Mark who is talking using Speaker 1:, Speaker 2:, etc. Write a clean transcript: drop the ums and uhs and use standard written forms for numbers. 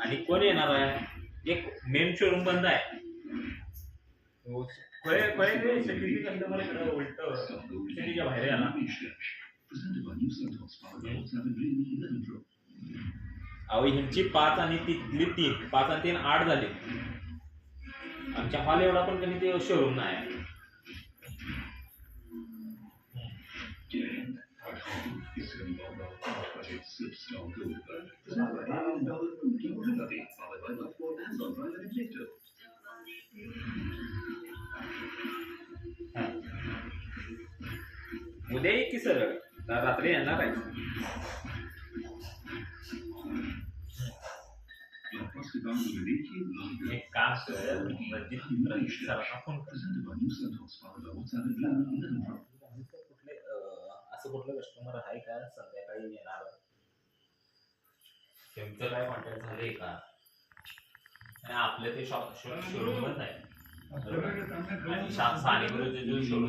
Speaker 1: आणि कोण येणार आहे? एक मेन शोरूम बंद आहे. सिटीच्या बाहेर आहे ना. अहो ह्यांची 5 आणि तिथली 3, 5 आणि 3 8 झाली. आमच्या हॉल एवढा पण कधी ते शोरूम नाही. उद्या ये की सरळ रात्री येणार आहे. एक काम कर, फोन कर. असं कुठलं कस्टमर आहे का संध्याकाळी येणार? तुमचं काय कॉन्टॅक्ट झालंय का? आपलं ते शॉरूम बंद आहे. आणि साने शोरूम